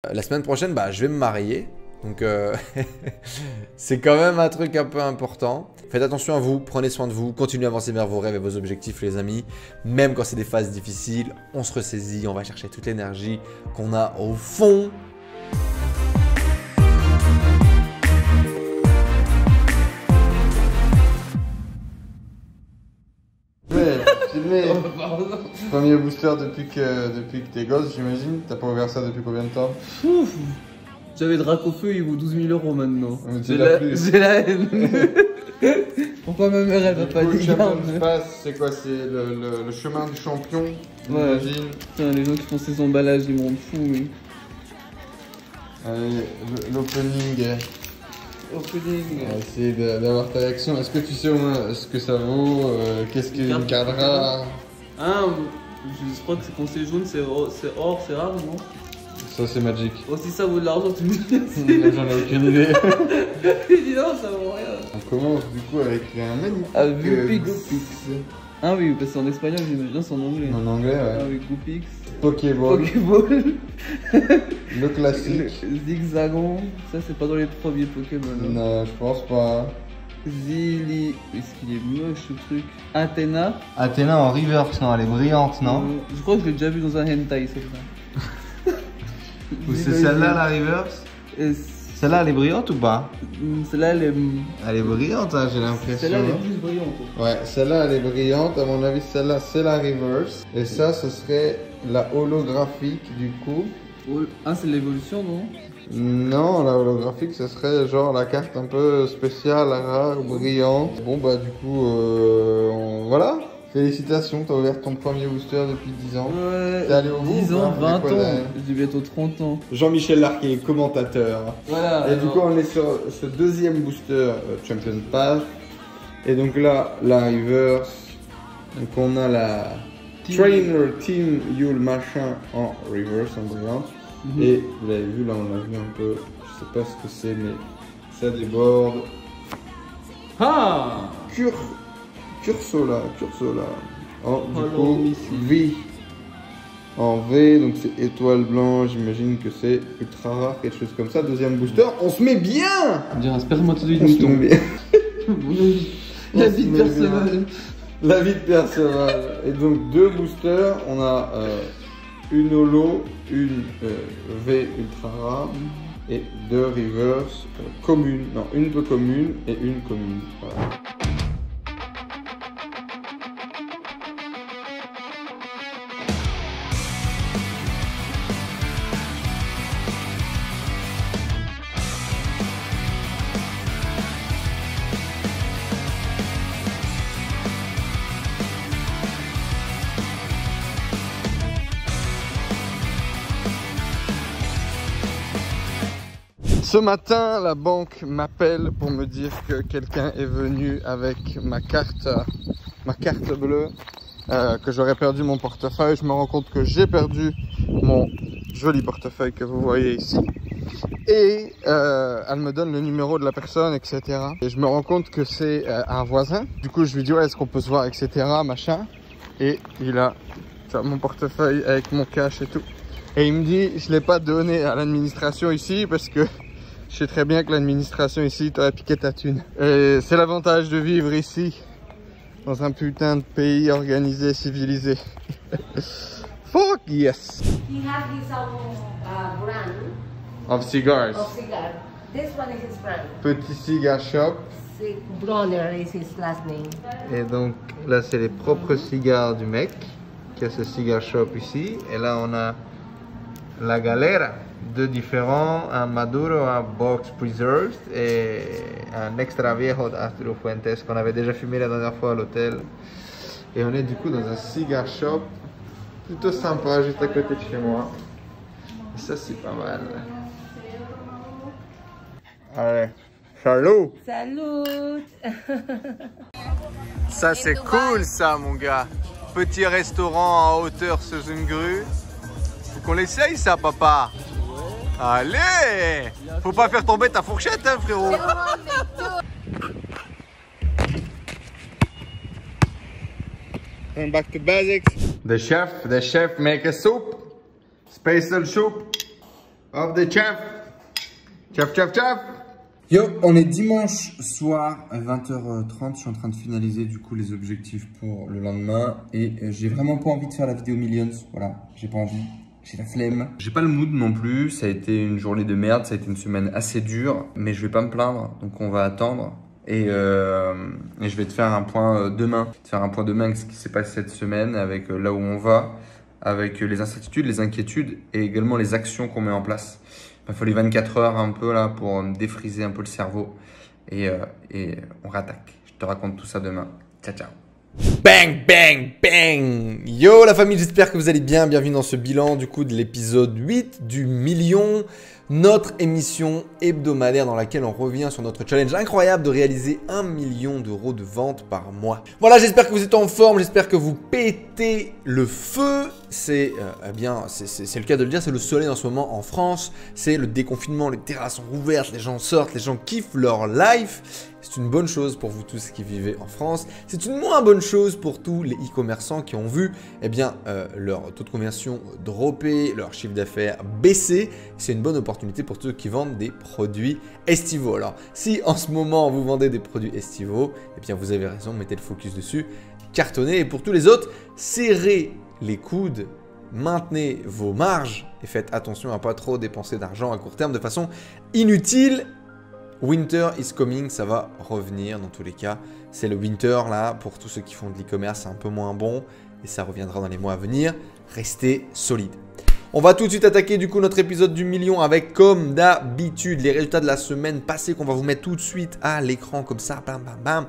La semaine prochaine, bah, je vais me marier. Donc, c'est quand même un truc un peu important. Faites attention à vous, prenez soin de vous, continuez à avancer vers vos rêves et vos objectifs, les amis. Même quand c'est des phases difficiles, on se ressaisit, on va chercher toute l'énergie qu'on a au fond. Premier booster depuis que t'es gosse, j'imagine. T'as pas ouvert ça depuis combien de temps? Ouf. J'avais Dracofeu, il vaut 12 000 € maintenant. J'ai la haine. Pourquoi ma mère elle va pas dire? C'est quoi? C'est le chemin du champion, ouais. j'imagine. Putain, les gens qui font ces emballages, ils me rendent fou, mais... Allez, l'opening. Opening. On va essayer d'avoir ta réaction. Est-ce que tu sais au moins ce que ça vaut? Qu'est-ce qu'une carte rare? Ah, je crois que quand c'est jaune, c'est or, c'est rare, non? Ça c'est magique. Aussi ça vaut de l'argent, tu me dis. J'en ai aucune idée. Il dit non, ça vaut rien. On commence du coup avec un magnifique Vulpix. Vulpix. Ah oui, parce que c'est en espagnol, j'imagine, c'est en anglais. En anglais, ouais. Ah oui, Vulpix. Pokéball. Pokéball. Le classique. Zigzagon. Ça, c'est pas dans les premiers Pokémon. Non, je pense pas. Zili. Est-ce qu'il est moche ce truc? Athéna. Athéna en reverse, non, elle est brillante, non? Je crois que je l'ai déjà vu dans un hentai, celle-là. Ou c'est celle-là la reverse? Celle-là elle est brillante ou pas? Celle-là elle est... Elle est brillante, hein, j'ai l'impression. Celle-là elle est plus brillante. Ouais, celle-là elle est brillante, à mon avis celle-là c'est la reverse. Et ça ce serait la holographique du coup. Ah c'est l'évolution non? Non, la holographique ce serait genre la carte un peu spéciale, rare, brillante. Bon bah du coup voilà. Félicitations, t'as ouvert ton premier booster depuis 10 ans. Ouais, t'es allé au bout? 10 ans, 20 ans, j'ai bientôt 30 ans. Jean-Michel Larquet, commentateur. Voilà. Et du coup, on est sur ce deuxième booster Champion Pass. Et donc là, la reverse. Donc on a la Trainer Team Yule machin en reverse, en brillante. Et vous l'avez vu, là on l'a vu un peu. Je sais pas ce que c'est, mais ça déborde. Ah Cursola en du coup V en V, donc c'est étoile blanche, j'imagine que c'est ultra rare, quelque chose comme ça. Deuxième booster, on se met bien. On dirait un spermatozoïde on se met bien. La vie de Perceval. La vie de Perceval. Et donc deux boosters, on a une holo, une V ultra rare et deux reverse communes, non une peu commune et une commune. Voilà. Ce matin, la banque m'appelle pour me dire que quelqu'un est venu avec ma carte bleue, que j'aurais perdu mon portefeuille. Je me rends compte que j'ai perdu mon joli portefeuille que vous voyez ici. Et elle me donne le numéro de la personne, etc. Et je me rends compte que c'est un voisin. Du coup, je lui dis, ouais, est-ce qu'on peut se voir, etc. machin. Et il a mon portefeuille avec mon cash et tout. Et il me dit, je ne l'ai pas donné à l'administration ici parce que je sais très bien que l'administration ici t'aurait piqué ta thune. Et c'est l'avantage de vivre ici, dans un putain de pays organisé, civilisé. Fuck yes! He has his own brand Of cigars. of cigar. This one is his brand. Petit cigar shop. Bronner is his last name. Et donc là c'est les propres cigares du mec qui a ce cigar shop ici. Et là on a la Galera. Deux différents, un Maduro, un Box Preserved et un Extra Viejo d'Arturo Fuentes qu'on avait déjà fumé la dernière fois à l'hôtel. Et on est du coup dans un cigar shop plutôt sympa juste à côté de chez moi. Et ça c'est pas mal. Allez, salut! Salut! Ça c'est cool ça mon gars. Petit restaurant en hauteur sous une grue. Faut qu'on l'essaye ça papa. Allez! Faut pas faire tomber ta fourchette hein frérot. And back to basics. The chef make a soup. Special soup. Of the chef. Chef, chef, chef. Yo, on est dimanche soir à 20h30. Je suis en train de finaliser du coup les objectifs pour le lendemain. Et j'ai vraiment pas envie de faire la vidéo Millions. Voilà, j'ai pas envie. J'ai la flemme. J'ai pas le mood non plus. Ça a été une journée de merde. Ça a été une semaine assez dure. Mais je vais pas me plaindre. Donc on va attendre. Et je vais te faire un point demain. Te faire un point demain avec ce qui s'est passé cette semaine, avec là où on va, avec les incertitudes, les inquiétudes et également les actions qu'on met en place. Il faut les 24 heures un peu là pour défriser un peu le cerveau et on rattaque. Je te raconte tout ça demain. Ciao, ciao. Bang, bang, bang. Yo la famille, j'espère que vous allez bien. Bienvenue dans ce bilan du coup de l'épisode 8 du million. Notre émission hebdomadaire dans laquelle on revient sur notre challenge incroyable de réaliser 1 million d'euros de ventes par mois. Voilà, j'espère que vous êtes en forme, j'espère que vous pétez le feu. C'est le cas de le dire, c'est le soleil en ce moment en France. C'est le déconfinement, les terrasses sont ouvertes, les gens sortent, les gens kiffent leur life. C'est une bonne chose pour vous tous qui vivez en France. C'est une moins bonne chose pour tous les e-commerçants qui ont vu leur taux de conversion dropper, leur chiffre d'affaires baisser. C'est une bonne opportunité pour ceux qui vendent des produits estivaux. Alors, si en ce moment vous vendez des produits estivaux, eh bien vous avez raison, mettez le focus dessus, cartonnez. Et pour tous les autres, serrez les coudes, maintenez vos marges et faites attention à pas trop dépenser d'argent à court terme de façon inutile. Winter is coming, ça va revenir dans tous les cas. C'est le winter là, pour tous ceux qui font de l'e-commerce, c'est un peu moins bon et ça reviendra dans les mois à venir. Restez solide. On va tout de suite attaquer du coup notre épisode du million avec comme d'habitude les résultats de la semaine passée qu'on va vous mettre tout de suite à l'écran comme ça, bam bam bam,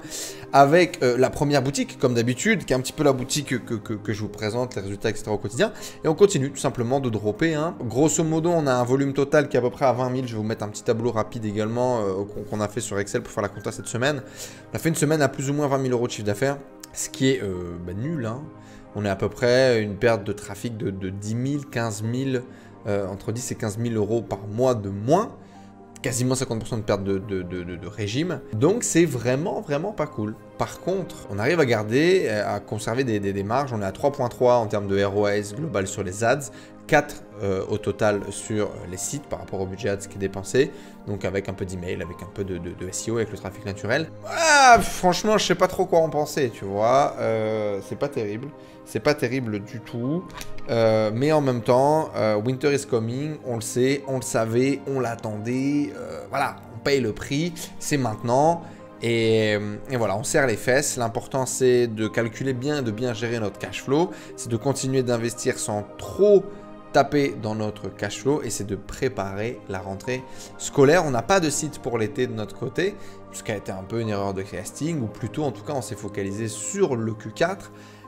avec la première boutique comme d'habitude, qui est un petit peu la boutique que je vous présente, les résultats etc. au quotidien. Et on continue tout simplement de dropper. Grosso modo, on a un volume total qui est à peu près à 20 000. Je vais vous mettre un petit tableau rapide également qu'on a fait sur Excel pour faire la compta cette semaine. On a fait une semaine à plus ou moins 20 000 euros de chiffre d'affaires, ce qui est nul, hein. On est à peu près une perte de trafic de 10 000, 15 000, entre 10 et 15 000 euros par mois de moins. Quasiment 50% de perte de régime. Donc c'est vraiment pas cool. Par contre, on arrive à garder, à conserver des marges. On est à 3.3 en termes de ROAS global sur les ads. 4 au total sur les sites par rapport au budget ads qui est dépensé. Donc avec un peu d'email, avec un peu de SEO, avec le trafic naturel. Ah, franchement, je sais pas trop quoi en penser, tu vois. C'est pas terrible. C'est pas terrible du tout. Mais en même temps, winter is coming, on le sait, on le savait, on l'attendait. Voilà, on paye le prix, c'est maintenant. Et voilà, on serre les fesses. L'important, c'est de calculer bien, de bien gérer notre cash flow. C'est de continuer d'investir sans trop taper dans notre cash flow et c'est de préparer la rentrée scolaire. On n'a pas de site pour l'été de notre côté, ce qui a été un peu une erreur de casting, ou plutôt en tout cas on s'est focalisé sur le Q4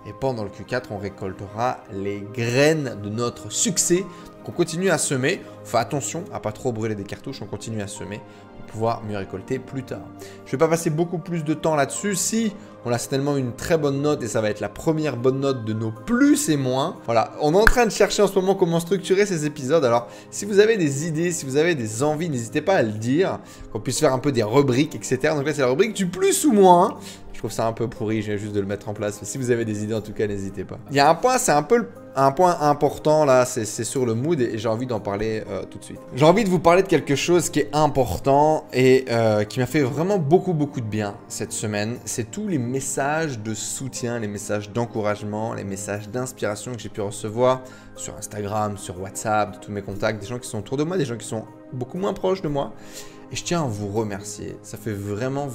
et pendant le Q4 on récoltera les graines de notre succès. Donc on continue à semer, on fait attention à pas trop brûler des cartouches, on continue à semer pour pouvoir mieux récolter plus tard. Je ne vais pas passer beaucoup plus de temps là-dessus. Si on a certainement une très bonne note et ça va être la première bonne note de nos plus et moins. Voilà, on est en train de chercher en ce moment comment structurer ces épisodes. Alors, si vous avez des idées, si vous avez des envies, n'hésitez pas à le dire, qu'on puisse faire un peu des rubriques, etc. Donc là, c'est la rubrique du plus ou moins. Je trouve ça un peu pourri, je viens juste de le mettre en place. Mais si vous avez des idées, en tout cas, n'hésitez pas. Il y a un point, c'est un peu un point important là, c'est sur le mood et j'ai envie d'en parler tout de suite. J'ai envie de vous parler de quelque chose qui est important et qui m'a fait vraiment beaucoup de bien cette semaine. C'est tous les messages de soutien, les messages d'encouragement, les messages d'inspiration que j'ai pu recevoir sur Instagram, sur WhatsApp, de tous mes contacts, des gens qui sont autour de moi, des gens qui sont beaucoup moins proches de moi. Et je tiens à vous remercier. Ça fait vraiment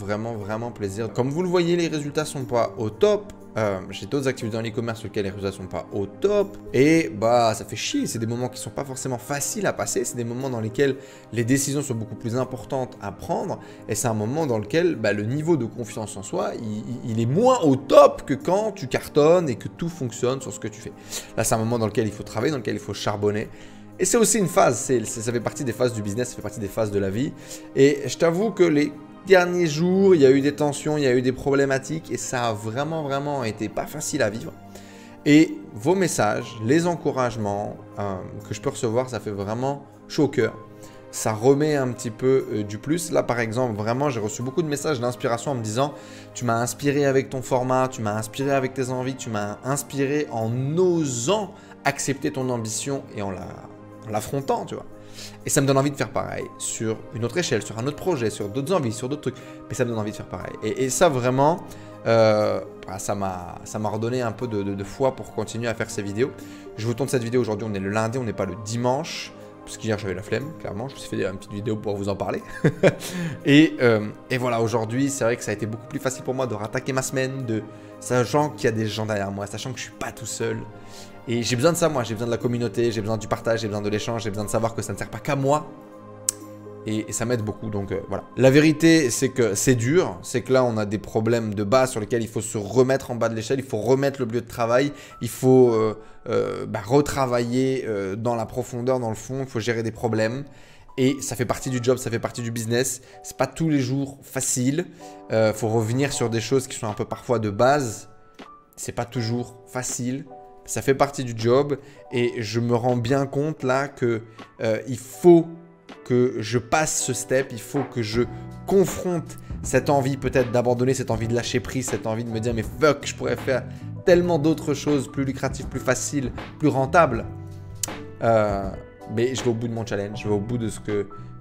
plaisir. Comme vous le voyez, les résultats sont pas au top. J'ai d'autres activités dans l'e-commerce sur lesquelles les résultats sont pas au top. Et bah ça fait chier. C'est des moments qui sont pas forcément faciles à passer. C'est des moments dans lesquels les décisions sont beaucoup plus importantes à prendre. Et c'est un moment dans lequel le niveau de confiance en soi, il est moins au top que quand tu cartonnes et que tout fonctionne sur ce que tu fais. Là, c'est un moment dans lequel il faut travailler, dans lequel il faut charbonner. Et c'est aussi une phase, ça fait partie des phases du business, ça fait partie des phases de la vie. Et je t'avoue que les derniers jours, il y a eu des tensions, il y a eu des problématiques et ça a vraiment été pas facile à vivre. Et vos messages, les encouragements que je peux recevoir, ça fait vraiment chaud au cœur. Ça remet un petit peu du plus. Là, par exemple, vraiment, j'ai reçu beaucoup de messages d'inspiration en me disant « Tu m'as inspiré avec ton format, tu m'as inspiré avec tes envies, tu m'as inspiré en osant accepter ton ambition et en l'affrontant, tu vois. » Et ça me donne envie de faire pareil sur une autre échelle, sur un autre projet, sur d'autres envies, sur d'autres trucs. Mais ça me donne envie de faire pareil. Et ça vraiment, ça m'a redonné un peu de foi pour continuer à faire ces vidéos. Je vous tourne cette vidéo aujourd'hui, on est le lundi, on n'est pas le dimanche. Parce qu'hier j'avais la flemme, clairement, je me suis fait une petite vidéo pour vous en parler. et voilà, aujourd'hui, c'est vrai que ça a été beaucoup plus facile pour moi de rattaquer ma semaine, sachant qu'il y a des gens derrière moi, sachant que je suis pas tout seul. Et j'ai besoin de ça, moi, j'ai besoin de la communauté, j'ai besoin du partage, j'ai besoin de l'échange, j'ai besoin de savoir que ça ne sert pas qu'à moi. Et ça m'aide beaucoup, donc voilà. La vérité, c'est que c'est dur, c'est que là, on a des problèmes de base sur lesquels il faut se remettre en bas de l'échelle, il faut remettre le lieu de travail, il faut retravailler dans la profondeur, dans le fond, il faut gérer des problèmes. Et ça fait partie du job, ça fait partie du business. C'est pas tous les jours facile. Faut revenir sur des choses qui sont un peu parfois de base. C'est pas toujours facile. Ça fait partie du job. Et je me rends bien compte là que il faut que je passe ce step, il faut que je confronte cette envie peut-être d'abandonner, cette envie de lâcher prise, cette envie de me dire mais fuck, je pourrais faire tellement d'autres choses plus lucratives, plus faciles, plus rentables. Mais je vais au bout de mon challenge, je vais au bout de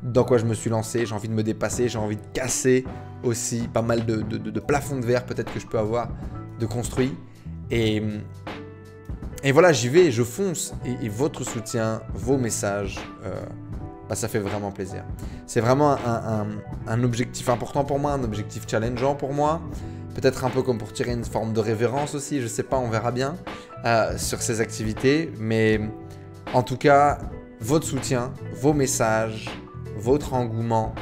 dans quoi je me suis lancé, j'ai envie de me dépasser, j'ai envie de casser aussi pas mal de plafonds de verre peut-être que je peux avoir de construit. Et voilà, j'y vais, je fonce. Et votre soutien, vos messages, ça fait vraiment plaisir. C'est vraiment un objectif important pour moi, un objectif challengeant pour moi. Peut-être un peu comme pour tirer une forme de révérence aussi, je sais pas, on verra bien sur ces activités. Mais en tout cas, votre soutien, vos messages, votre engouement,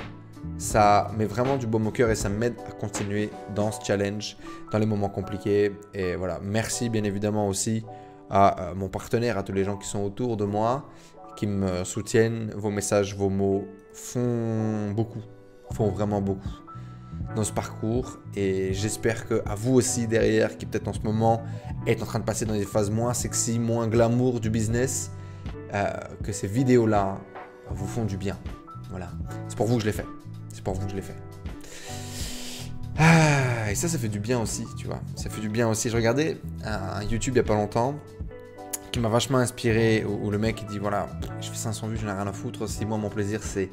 ça met vraiment du baume au cœur et ça m'aide à continuer dans ce challenge, dans les moments compliqués. Et voilà, merci bien évidemment aussi à mon partenaire, à tous les gens qui sont autour de moi, qui me soutiennent. Vos messages, vos mots font vraiment beaucoup dans ce parcours. Et j'espère qu'à vous aussi derrière, qui peut-être en ce moment est en train de passer dans des phases moins sexy, moins glamour du business, que ces vidéos-là vous font du bien. Voilà, c'est pour vous que je l'ai fait. C'est pour vous que je l'ai fait. Et ça fait du bien aussi, tu vois. Ça fait du bien aussi. Je regardais un YouTube il n'y a pas longtemps qui m'a vachement inspiré, où le mec il dit voilà, je fais 500 vues, je n'ai rien à foutre. Si moi mon plaisir c'est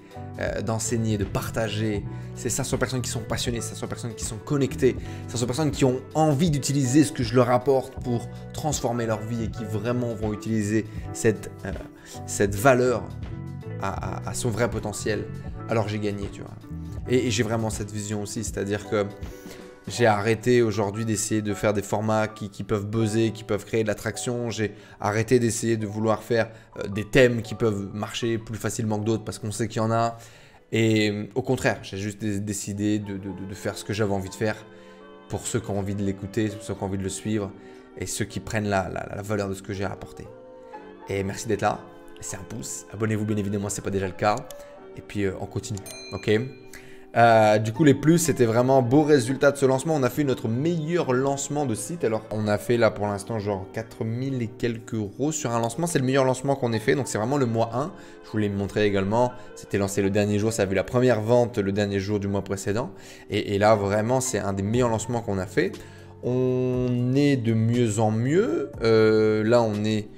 d'enseigner, de partager, c'est 500 personnes qui sont passionnées, 500 personnes qui sont connectées, 500 personnes qui ont envie d'utiliser ce que je leur apporte pour transformer leur vie et qui vraiment vont utiliser cette valeur à son vrai potentiel, alors j'ai gagné, tu vois. Et j'ai vraiment cette vision aussi, c'est-à-dire que j'ai arrêté aujourd'hui d'essayer de faire des formats qui peuvent buzzer, qui peuvent créer de l'attraction. J'ai arrêté d'essayer de vouloir faire des thèmes qui peuvent marcher plus facilement que d'autres parce qu'on sait qu'il y en a. Et au contraire, j'ai juste décidé de faire ce que j'avais envie de faire pour ceux qui ont envie de l'écouter, pour ceux qui ont envie de le suivre et ceux qui prennent la valeur de ce que j'ai à apporter. Et merci d'être là. C'est un pouce. Abonnez-vous bien évidemment si ce n'est pas déjà le cas. Et puis on continue, ok? Du coup les plus, c'était vraiment beau résultat de ce lancement. On a fait notre meilleur lancement de site. Alors on a fait là pour l'instant genre 4000 et quelques euros sur un lancement. C'est le meilleur lancement qu'on ait fait, donc c'est vraiment le mois 1. Je vous l'ai montré également, c'était lancé le dernier jour. Ça a vu la première vente le dernier jour du mois précédent. Et là vraiment c'est un des meilleurs lancements qu'on a fait. On est de mieux en mieux. Là on est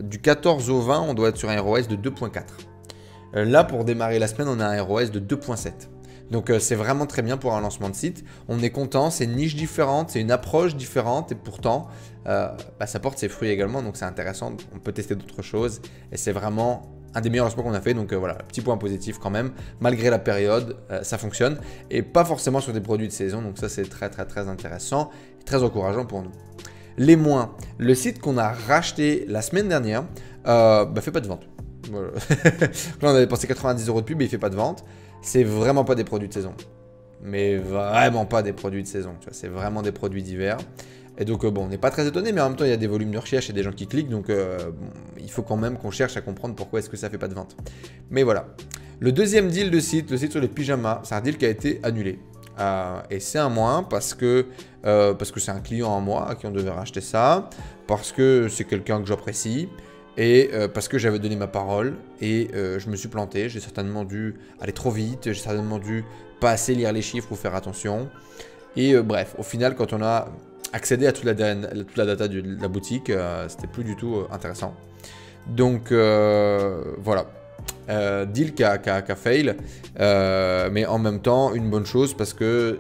du 14 au 20, on doit être sur un ROS de 2.4. Là, pour démarrer la semaine, on a un ROS de 2.7. Donc, c'est vraiment très bien pour un lancement de site. On est content, c'est une niche différente, c'est une approche différente et pourtant, ça porte ses fruits également. Donc, c'est intéressant, on peut tester d'autres choses et c'est vraiment un des meilleurs lancements qu'on a fait. Donc, voilà, petit point positif quand même. Malgré la période, ça fonctionne et pas forcément sur des produits de saison. Donc, ça, c'est très, très, très intéressant et très encourageant pour nous. Les moins, le site qu'on a racheté la semaine dernière, fait pas de vente. Voilà. Là, on avait pensé 90 € de pub et il fait pas de vente. C'est vraiment pas des produits de saison. Mais vraiment pas des produits de saison. C'est vraiment des produits d'hiver. Et donc, on n'est pas très étonné, mais en même temps, il y a des volumes de recherche et des gens qui cliquent. Donc, il faut quand même qu'on cherche à comprendre pourquoi est-ce que ça fait pas de vente. Mais voilà. Le deuxième deal de site, le site sur les pyjamas, c'est un deal qui a été annulé. Et c'est un moins parce que c'est un client à moi à qui on devait racheter ça. Parce que c'est quelqu'un que j'apprécie. Et parce que j'avais donné ma parole et je me suis planté, j'ai certainement dû aller trop vite, j'ai certainement dû pas assez lire les chiffres ou faire attention. Et bref, au final, quand on a accédé à toute la data de la boutique, c'était plus du tout intéressant. Donc voilà, deal qui a fail, mais en même temps une bonne chose parce que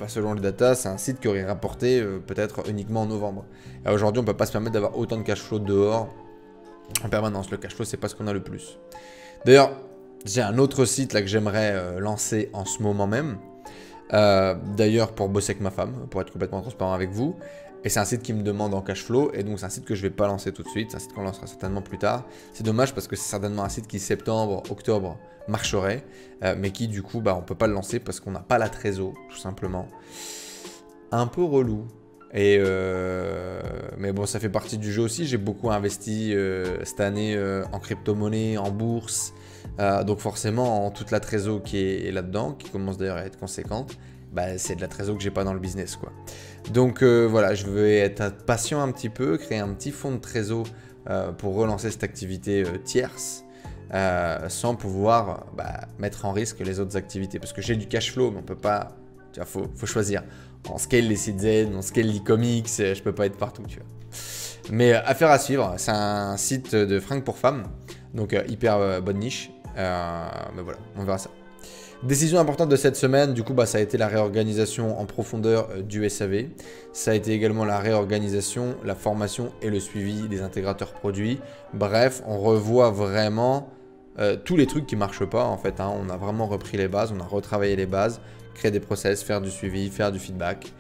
selon les datas, c'est un site qui aurait rapporté peut-être uniquement en novembre. Aujourd'hui, on ne peut pas se permettre d'avoir autant de cash flow dehors en permanence. Le cash flow, c'est pas ce qu'on a le plus. D'ailleurs, j'ai un autre site là que j'aimerais lancer en ce moment même. D'ailleurs, pour bosser avec ma femme, pour être complètement transparent avec vous. Et c'est un site qui me demande en cash flow, et donc c'est un site que je ne vais pas lancer tout de suite, c'est un site qu'on lancera certainement plus tard. C'est dommage parce que c'est certainement un site qui septembre, octobre marcherait, mais qui du coup on ne peut pas le lancer parce qu'on n'a pas la trésor, tout simplement. Un peu relou. Mais bon, ça fait partie du jeu aussi, j'ai beaucoup investi cette année en crypto-monnaie, en bourse, donc forcément toute la trésor qui est là-dedans, qui commence d'ailleurs à être conséquente, c'est de la trésor que j'ai pas dans le business quoi. Donc voilà, je vais être patient un petit peu, créer un petit fonds de trésor pour relancer cette activité tierce sans pouvoir mettre en risque les autres activités. Parce que j'ai du cash flow, mais on peut pas, tu vois, faut choisir. On scale les sites Z, on scale l'e-comics, je peux pas être partout, tu vois. Mais affaire à suivre, c'est un site de fringues pour femmes, donc hyper bonne niche, mais voilà, on verra ça. Décision importante de cette semaine, du coup, ça a été la réorganisation en profondeur du SAV. Ça a été également la réorganisation, la formation et le suivi des intégrateurs produits. Bref, on revoit vraiment tous les trucs qui ne marchent pas en fait. On a vraiment repris les bases, on a retravaillé les bases, créé des process, faire du suivi, faire du feedback.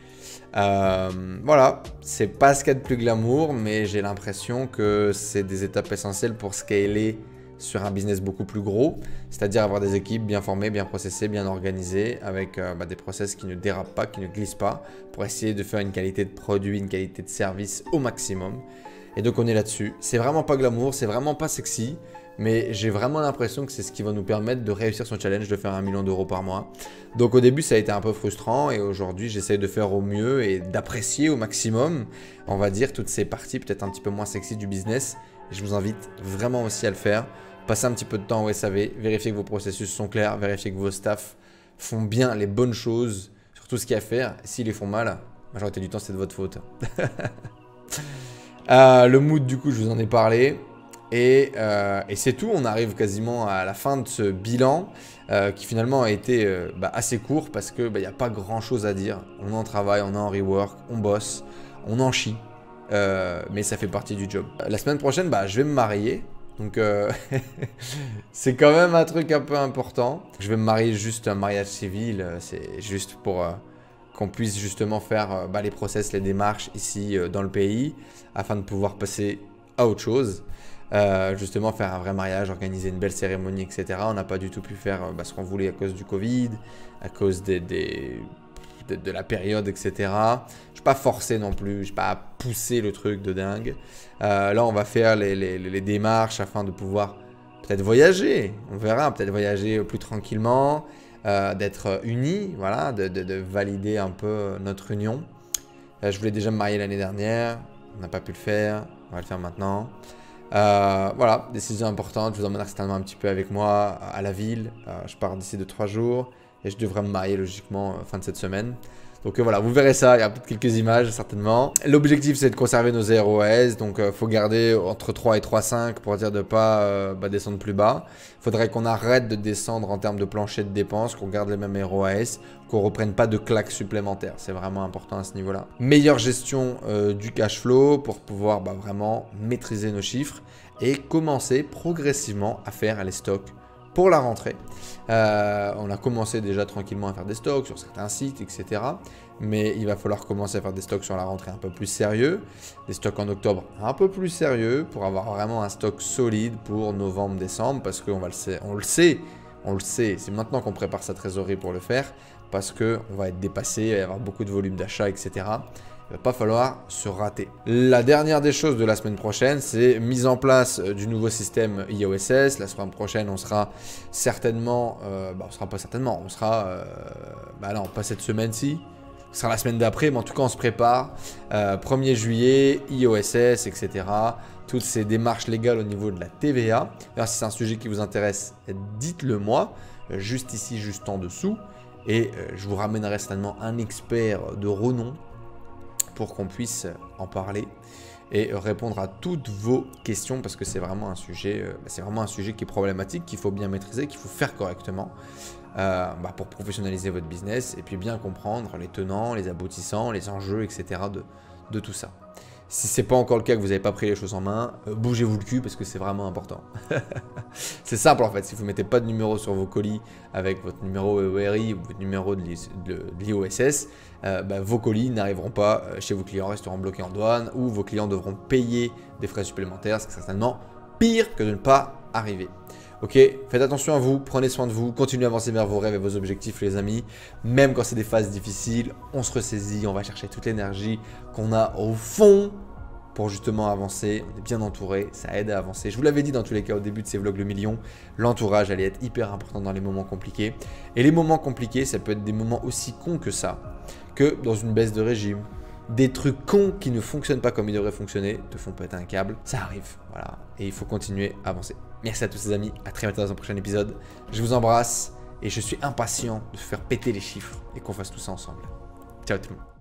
Voilà, c'est pas ce qu'il y a de plus glamour, mais j'ai l'impression que c'est des étapes essentielles pour scaler sur un business beaucoup plus gros, c'est-à-dire avoir des équipes bien formées, bien processées, bien organisées, avec des process qui ne dérapent pas, qui ne glissent pas, pour essayer de faire une qualité de produit, une qualité de service au maximum. Et donc on est là-dessus. C'est vraiment pas glamour, c'est vraiment pas sexy, mais j'ai vraiment l'impression que c'est ce qui va nous permettre de réussir son challenge de faire 1 million d'euros par mois. Donc au début ça a été un peu frustrant et aujourd'hui j'essaye de faire au mieux et d'apprécier au maximum, on va dire, toutes ces parties peut-être un petit peu moins sexy du business. Et je vous invite vraiment aussi à le faire. Passez un petit peu de temps au SAV, vérifiez que vos processus sont clairs, vérifiez que vos staffs font bien les bonnes choses sur tout ce qu'il y a à faire. S'ils les font mal, la majorité du temps c'est de votre faute. Le mood du coup je vous en ai parlé. Et c'est tout, on arrive quasiment à la fin de ce bilan qui finalement a été assez court parce qu'il n'y a pas grand chose à dire. On est en travail, on est en rework, on bosse, on en chie, mais ça fait partie du job. La semaine prochaine, je vais me marier, donc c'est quand même un truc un peu important. Je vais me marier juste un mariage civil, c'est juste pour qu'on puisse justement faire les process, les démarches ici dans le pays afin de pouvoir passer à autre chose. Justement faire un vrai mariage, organiser une belle cérémonie, etc. On n'a pas du tout pu faire ce qu'on voulait à cause du Covid, à cause de la période, etc. Je ne suis pas forcé non plus, je ne suis pas poussé le truc de dingue. Là, on va faire les démarches afin de pouvoir peut-être voyager. On verra, peut-être voyager plus tranquillement, d'être unis, voilà, de valider un peu notre union. Je voulais déjà me marier l'année dernière, on n'a pas pu le faire, on va le faire maintenant. Voilà, décision importante, je vous emmènerai certainement un petit peu avec moi à la ville. Je pars d'ici 2-3 jours et je devrais me marier logiquement fin de cette semaine. Donc voilà, vous verrez ça, il y a peut-être quelques images certainement. L'objectif c'est de conserver nos ROAS, donc il faut garder entre 3 et 3,5 pour dire de ne pas descendre plus bas. Il faudrait qu'on arrête de descendre en termes de plancher de dépenses, qu'on garde les mêmes ROAS, qu'on ne reprenne pas de claques supplémentaires. C'est vraiment important à ce niveau-là. Meilleure gestion du cash flow pour pouvoir vraiment maîtriser nos chiffres et commencer progressivement à faire les stocks pour la rentrée. On a commencé déjà tranquillement à faire des stocks sur certains sites, etc. Mais il va falloir commencer à faire des stocks sur la rentrée un peu plus sérieux. Des stocks en octobre un peu plus sérieux pour avoir vraiment un stock solide pour novembre-décembre. Parce qu'on le sait, c'est maintenant qu'on prépare sa trésorerie pour le faire. Parce qu'on va être dépassé, il va y avoir beaucoup de volume d'achat, etc. Il ne va pas falloir se rater. La dernière des choses de la semaine prochaine, c'est mise en place du nouveau système IOSS. La semaine prochaine, on sera certainement, non, pas cette semaine-ci, ce sera la semaine d'après, mais en tout cas, on se prépare. 1er juillet, IOSS, etc. Toutes ces démarches légales au niveau de la TVA. Alors, si c'est un sujet qui vous intéresse, dites-le moi, juste ici, juste en dessous. Et je vous ramènerai certainement un expert de renom pour qu'on puisse en parler et répondre à toutes vos questions parce que c'est vraiment un sujet, qui est problématique, qu'il faut bien maîtriser, qu'il faut faire correctement pour professionnaliser votre business et puis bien comprendre les tenants, les aboutissants, les enjeux, etc. de tout ça. Si ce n'est pas encore le cas, que vous n'avez pas pris les choses en main, bougez-vous le cul parce que c'est vraiment important. C'est simple en fait, si vous ne mettez pas de numéro sur vos colis avec votre numéro EORI ou votre numéro de l'IOSS, vos colis n'arriveront pas chez vos clients, resteront bloqués en douane ou vos clients devront payer des frais supplémentaires, ce qui est certainement pire que de ne pas arriver. Ok, faites attention à vous, prenez soin de vous, continuez à avancer vers vos rêves et vos objectifs les amis. Même quand c'est des phases difficiles, on se ressaisit, on va chercher toute l'énergie qu'on a au fond pour justement avancer. On est bien entouré, ça aide à avancer. Je vous l'avais dit dans tous les cas au début de ces vlogs le million, l'entourage allait être hyper important dans les moments compliqués. Et les moments compliqués, ça peut être des moments aussi cons que ça, que dans une baisse de régime. Des trucs cons qui ne fonctionnent pas comme ils devraient fonctionner, te font péter un câble, ça arrive, voilà. Et il faut continuer à avancer. Merci à tous les amis, à très bientôt dans un prochain épisode. Je vous embrasse et je suis impatient de faire péter les chiffres et qu'on fasse tout ça ensemble. Ciao tout le monde.